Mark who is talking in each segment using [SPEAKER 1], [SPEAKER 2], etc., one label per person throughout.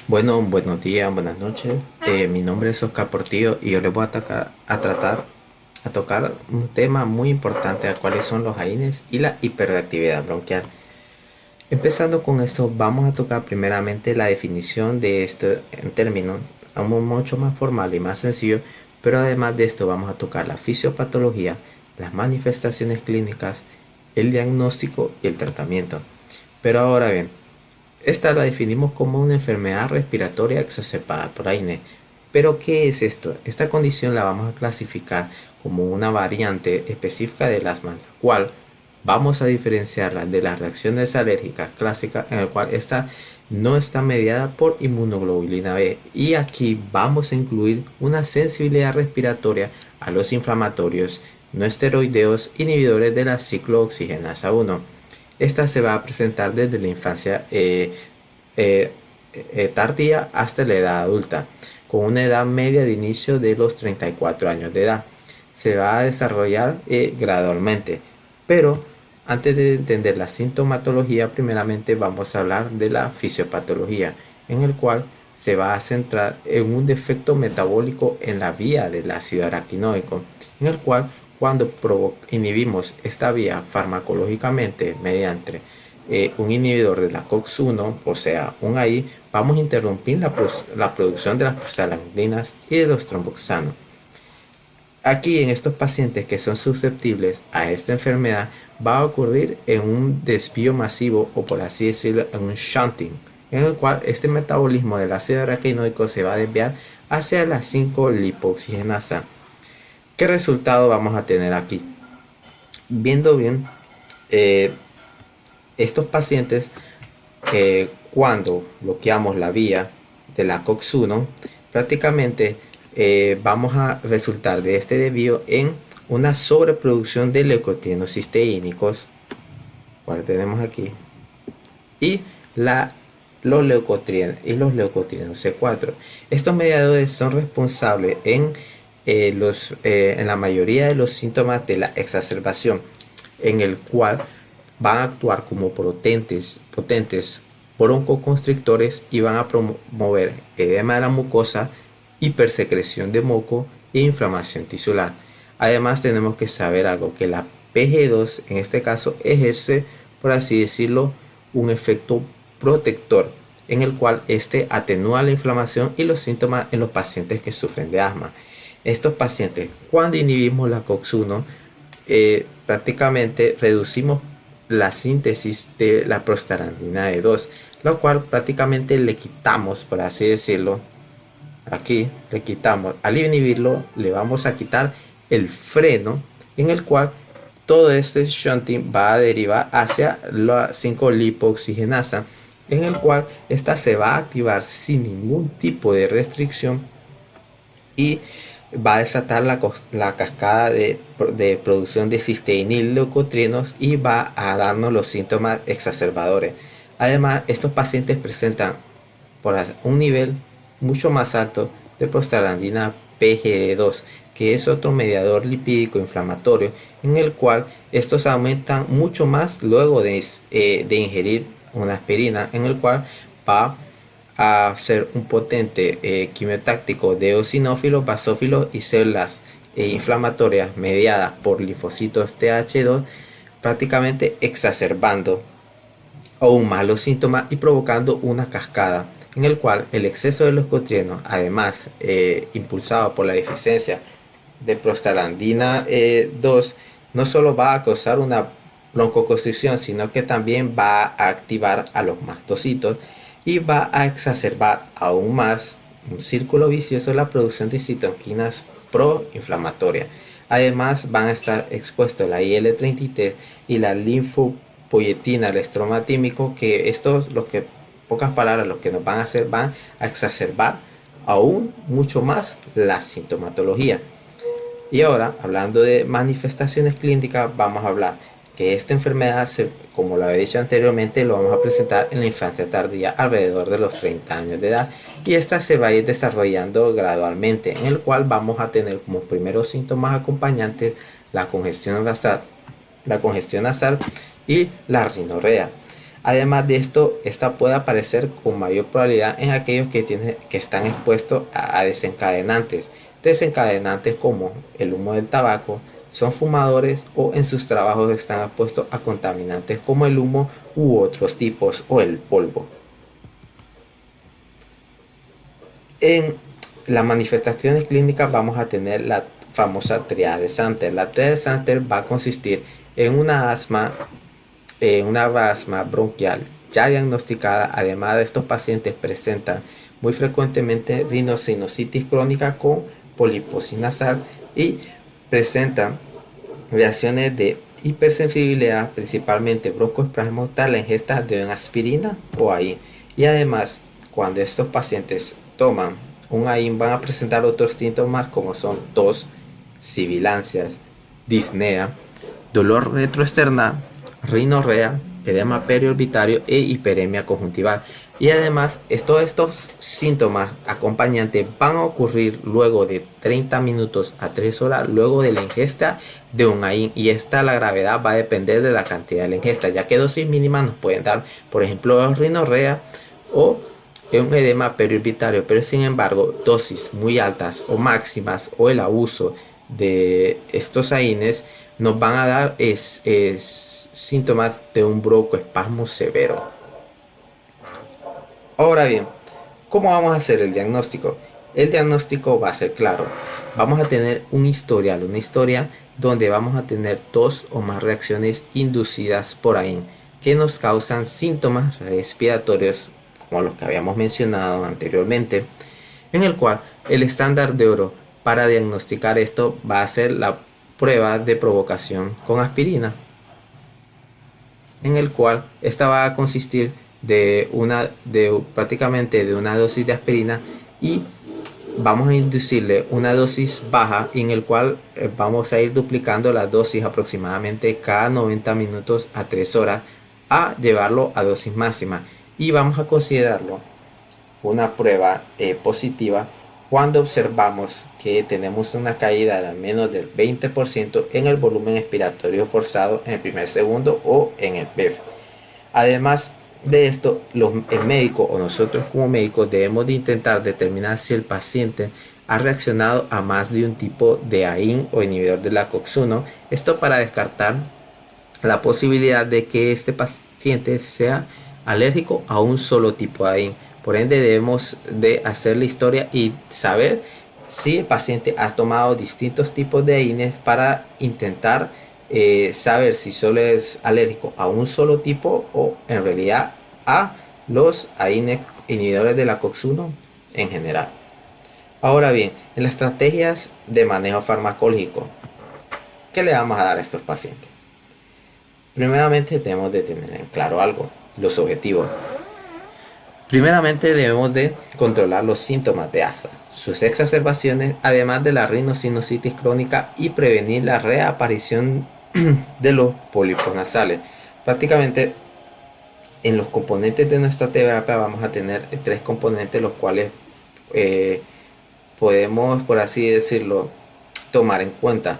[SPEAKER 1] Bueno, buenos días, buenas noches. Mi nombre es Oscar Portillo y yo les voy a tocar un tema muy importante, a cuáles son los AINES y la hiperactividad bronquial. Empezando con esto, vamos a tocar primeramente la definición de este en términos aún mucho más formal y más sencillo, pero además de esto vamos a tocar la fisiopatología, las manifestaciones clínicas, el diagnóstico y el tratamiento. Pero ahora bien, esta la definimos como una enfermedad respiratoria exacerbada por AINE. Pero ¿qué es esto? Esta condición la vamos a clasificar como una variante específica del asma, la cual vamos a diferenciarla de las reacciones alérgicas clásicas, en el cual esta no está mediada por inmunoglobulina B. Y aquí vamos a incluir una sensibilidad respiratoria a los inflamatorios no esteroideos inhibidores de la ciclooxigenasa 1. Esta se va a presentar desde la infancia eh, tardía hasta la edad adulta, con una edad media de inicio de los 34 años de edad. Se va a desarrollar gradualmente, pero antes de entender la sintomatología, primeramente vamos a hablar de la fisiopatología, en el cual se va a centrar en un defecto metabólico en la vía del ácido araquinoico, en el cual cuando inhibimos esta vía farmacológicamente mediante un inhibidor de la COX-1, o sea, un AI, vamos a interrumpir la producción de las prostaglandinas y de los tromboxanos. Aquí en estos pacientes que son susceptibles a esta enfermedad va a ocurrir en un desvío masivo o por así decirlo en un shunting, en el cual este metabolismo del ácido araquinoico se va a desviar hacia la 5-lipoxigenasa. ¿Qué resultado vamos a tener aquí? Viendo bien, eh, estos pacientes cuando bloqueamos la vía de la COX-1, prácticamente vamos a resultar de este desvío en una sobreproducción de leucotrienos cisteínicos, cual tenemos aquí, y los leucotrienos C4. Estos mediadores son responsables en la mayoría de los síntomas de la exacerbación, en el cual van a actuar como potentes broncoconstrictores y van a promover edema de la mucosa, hipersecreción de moco e inflamación tisular. Además tenemos que saber algo, que la PG2 en este caso ejerce, por así decirlo, un efecto protector en el cual este atenúa la inflamación y los síntomas en los pacientes que sufren de asma. Estos pacientes, cuando inhibimos la COX-1, prácticamente reducimos la síntesis de la prostaglandina E2, lo cual prácticamente le quitamos, por así decirlo, aquí le quitamos, al inhibirlo le vamos a quitar el freno en el cual todo este shunting va a derivar hacia la 5-lipoxigenasa, en el cual esta se va a activar sin ningún tipo de restricción y va a desatar la cascada de producción de cisteínil-leucotrienos y va a darnos los síntomas exacerbadores. Además, estos pacientes presentan por un nivel mucho más alto de prostaglandina PGD2, que es otro mediador lipídico inflamatorio, en el cual estos aumentan mucho más luego de ingerir una aspirina, en el cual va a ser un potente quimiotáctico de eosinófilos, basófilos y células inflamatorias mediadas por linfocitos TH2, prácticamente exacerbando aún más los síntomas y provocando una cascada en el cual el exceso de los cotrienos, además impulsado por la deficiencia de prostaglandina 2, no solo va a causar una broncoconstricción, sino que también va a activar a los mastocitos y va a exacerbar aún más un círculo vicioso la producción de citoquinas proinflamatorias. Además van a estar expuestos la IL-33 y la linfopoyetina, el estroma tímico, que estos, los que, pocas palabras, lo que nos van a hacer, van a exacerbar aún mucho más la sintomatología. Y ahora, hablando de manifestaciones clínicas, vamos a hablar que esta enfermedad, como lo había dicho anteriormente, lo vamos a presentar en la infancia tardía alrededor de los 30 años de edad, y esta se va a ir desarrollando gradualmente, en el cual vamos a tener como primeros síntomas acompañantes la congestión nasal y la rinorrea. Además de esto, esta puede aparecer con mayor probabilidad en aquellos que están expuestos a desencadenantes. Desencadenantes como el humo del tabaco, son fumadores o en sus trabajos están expuestos a contaminantes como el humo u otros tipos o el polvo. En las manifestaciones clínicas vamos a tener la famosa triada de Samter. La triada de Samter va a consistir en una asma bronquial ya diagnosticada. Además de estos pacientes presentan muy frecuentemente rinosinusitis crónica con poliposis nasal y presentan reacciones de hipersensibilidad, principalmente broncoespasmo tras la ingesta de una aspirina o AIN. Y además, cuando estos pacientes toman un AIN van a presentar otros síntomas como son tos, sibilancias, disnea, dolor retroesternal, rinorrea, edema periorbitario e hiperemia conjuntival. Y además, todos estos síntomas acompañantes van a ocurrir luego de 30 minutos a 3 horas luego de la ingesta de un AIN. Y la gravedad va a depender de la cantidad de la ingesta, ya que dosis mínimas nos pueden dar, por ejemplo, rinorrea o un edema periorbitario. Pero sin embargo, dosis muy altas o máximas o el abuso de estos AINes nos van a dar síntomas de un broncoespasmo severo. Ahora bien, ¿cómo vamos a hacer el diagnóstico? El diagnóstico va a ser claro. Vamos a tener un historial, una historia donde vamos a tener 2 o más reacciones inducidas por AIN que nos causan síntomas respiratorios como los que habíamos mencionado anteriormente, en el cual el estándar de oro para diagnosticar esto va a ser la prueba de provocación con aspirina, en el cual esta va a consistir prácticamente de una dosis de aspirina y vamos a inducirle una dosis baja en el cual vamos a ir duplicando la dosis aproximadamente cada 90 minutos a 3 horas a llevarlo a dosis máxima, y vamos a considerarlo una prueba positiva cuando observamos que tenemos una caída de al menos del 20% en el volumen expiratorio forzado en el primer segundo o en el PEF. Además de esto, el médico o nosotros como médicos debemos de intentar determinar si el paciente ha reaccionado a más de un tipo de AIN o inhibidor de la COX-1. Esto para descartar la posibilidad de que este paciente sea alérgico a un solo tipo de AIN. Por ende, debemos de hacer la historia y saber si el paciente ha tomado distintos tipos de AINes para intentar saber si solo es alérgico a un solo tipo o en realidad a los AINes inhibidores de la COX-1 en general. Ahora bien, en las estrategias de manejo farmacológico, ¿qué le vamos a dar a estos pacientes? Primeramente debemos de tener en claro algo, los objetivos. Primeramente debemos de controlar los síntomas de asma, sus exacerbaciones, además de la rinosinusitis crónica, y prevenir la reaparición de los pólipos nasales. Prácticamente en los componentes de nuestra terapia vamos a tener 3 componentes, los cuales podemos, por así decirlo, tomar en cuenta.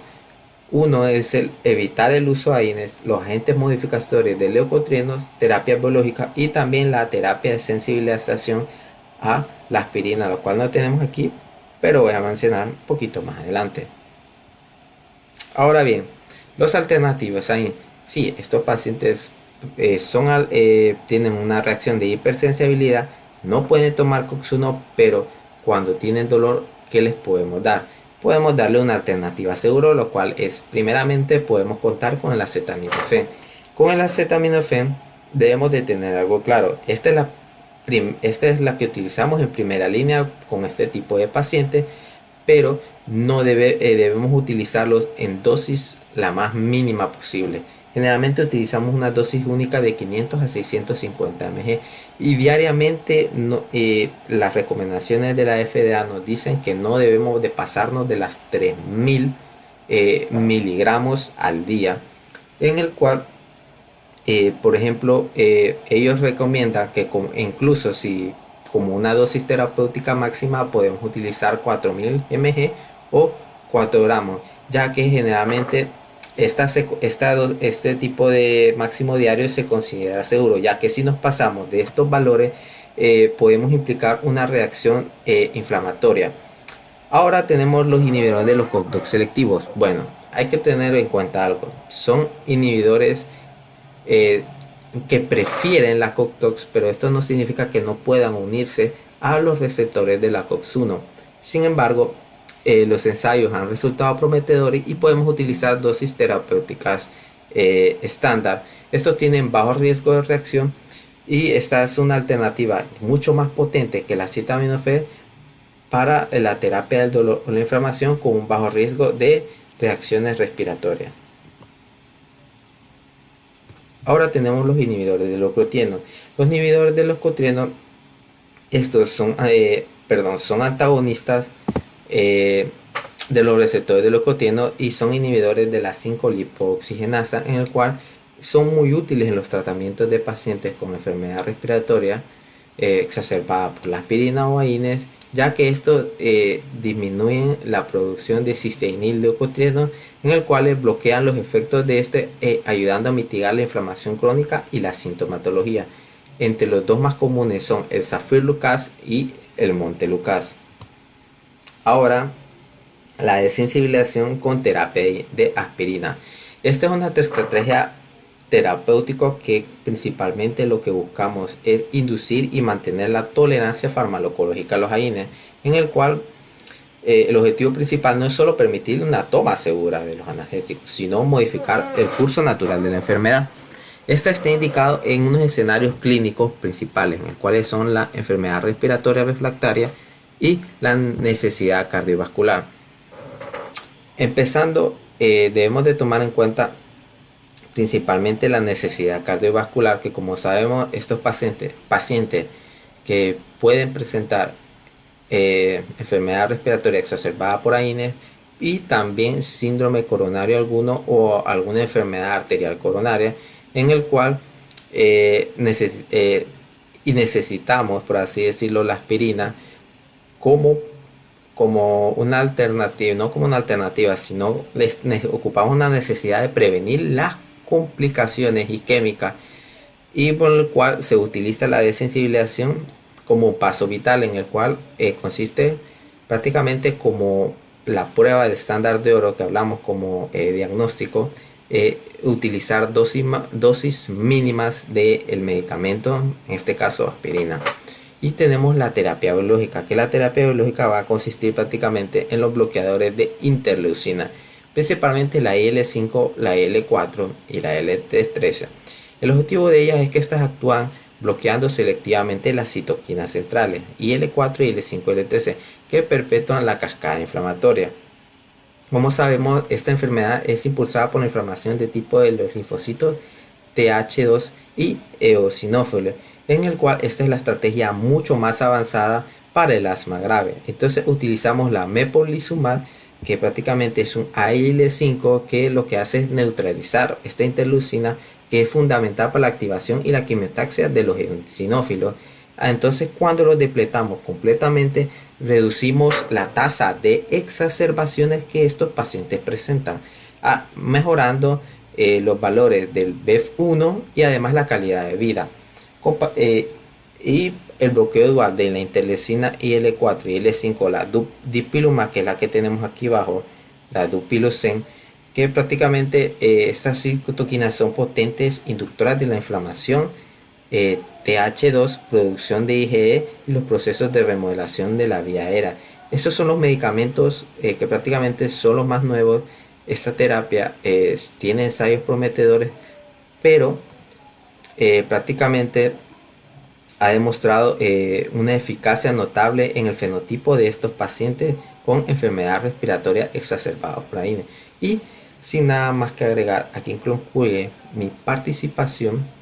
[SPEAKER 1] Uno es evitar el uso de AINes, los agentes modificadores de leucotrienos, terapia biológica y también la terapia de sensibilización a la aspirina, lo cual no tenemos aquí, pero voy a mencionar un poquito más adelante. Ahora bien, los alternativos AIN. Sí, estos pacientes tienen una reacción de hipersensibilidad, no pueden tomar COX-1, pero cuando tienen dolor, ¿qué les podemos dar? Podemos darle una alternativa seguro, lo cual es, primeramente, podemos contar con el acetaminofén. Con el acetaminofén debemos de tener algo claro. Esta es la que utilizamos en primera línea con este tipo de pacientes, pero no debemos utilizarlos en dosis la más mínima posible. Generalmente utilizamos una dosis única de 500 a 650 mg y diariamente las recomendaciones de la FDA nos dicen que no debemos de pasarnos de las 3000 miligramos al día, en el cual por ejemplo ellos recomiendan que incluso si como una dosis terapéutica máxima podemos utilizar 4000 mg o 4 gramos, ya que generalmente este tipo de máximo diario se considera seguro, ya que si nos pasamos de estos valores podemos implicar una reacción inflamatoria. Ahora tenemos los inhibidores de los cócteles selectivos. Bueno, hay que tener en cuenta algo. Son inhibidores que prefieren la COX-2, pero esto no significa que no puedan unirse a los receptores de la COX-1. Sin embargo, los ensayos han resultado prometedores y podemos utilizar dosis terapéuticas estándar. Estos tienen bajo riesgo de reacción y esta es una alternativa mucho más potente que la acetaminofén para la terapia del dolor o la inflamación con un bajo riesgo de reacciones respiratorias. Ahora tenemos los inhibidores de leucotrieno. Los inhibidores de leucotrieno, estos son antagonistas de los receptores de leucotrieno y son inhibidores de la 5-lipooxigenasa, en el cual son muy útiles en los tratamientos de pacientes con enfermedad respiratoria exacerbada por la aspirina o AINES, ya que estos disminuyen la producción de cisteínil-leucotrieno, en el cual bloquean los efectos de este, ayudando a mitigar la inflamación crónica y la sintomatología. Entre los dos más comunes son el Zafirlukaz y el Montelukaz. Ahora, la desensibilización con terapia de aspirina. Esta es una estrategia terapéutica que principalmente lo que buscamos es inducir y mantener la tolerancia farmacológica a los AINES, en el cual el objetivo principal no es solo permitir una toma segura de los analgésicos, sino modificar el curso natural de la enfermedad. Esta está indicado en unos escenarios clínicos principales, en los cuales son la enfermedad respiratoria refractaria y la necesidad cardiovascular. Empezando, debemos de tomar en cuenta principalmente la necesidad cardiovascular, que como sabemos estos pacientes que pueden presentar enfermedad respiratoria exacerbada por AINES y también síndrome coronario alguno o alguna enfermedad arterial coronaria, en el cual necesitamos, por así decirlo, la aspirina como una alternativa, no como una alternativa, sino ocupamos una necesidad de prevenir las complicaciones isquémicas, y por el cual se utiliza la desensibilización como paso vital, en el cual consiste prácticamente como la prueba de estándar de oro que hablamos como diagnóstico, utilizar dosis mínimas del medicamento, en este caso aspirina. Y tenemos la terapia biológica, que la terapia biológica va a consistir prácticamente en los bloqueadores de interleucina, principalmente la IL-5, la IL-4 y la IL-13. El objetivo de ellas es que estas actúan bloqueando selectivamente las citoquinas centrales, IL-4, IL-5 y IL-13, que perpetúan la cascada inflamatoria. Como sabemos, esta enfermedad es impulsada por la inflamación de tipo de los linfocitos Th2 y eosinófilos, en el cual esta es la estrategia mucho más avanzada para el asma grave. Entonces utilizamos la mepolizumab, que prácticamente es un IL-5 que lo que hace es neutralizar esta interleucina, que es fundamental para la activación y la quimiotaxia de los eosinófilos. Entonces, cuando los depletamos completamente, reducimos la tasa de exacerbaciones que estos pacientes presentan, mejorando los valores del BEF1 y además la calidad de vida. Y el bloqueo dual de la interleucina IL-4 y IL-5, la dupilumab, que es la que tenemos aquí abajo, la dupilocen, que prácticamente estas citoquinas son potentes inductoras de la inflamación, Th2, producción de IgE y los procesos de remodelación de la vía aérea. Estos son los medicamentos que prácticamente son los más nuevos. Esta terapia tiene ensayos prometedores, pero prácticamente ha demostrado una eficacia notable en el fenotipo de estos pacientes con enfermedad respiratoria exacerbada por AINES. Y sin nada más que agregar, aquí concluye mi participación.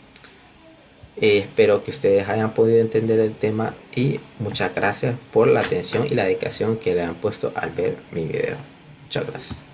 [SPEAKER 1] Espero que ustedes hayan podido entender el tema y muchas gracias por la atención y la dedicación que le han puesto al ver mi video. Muchas gracias.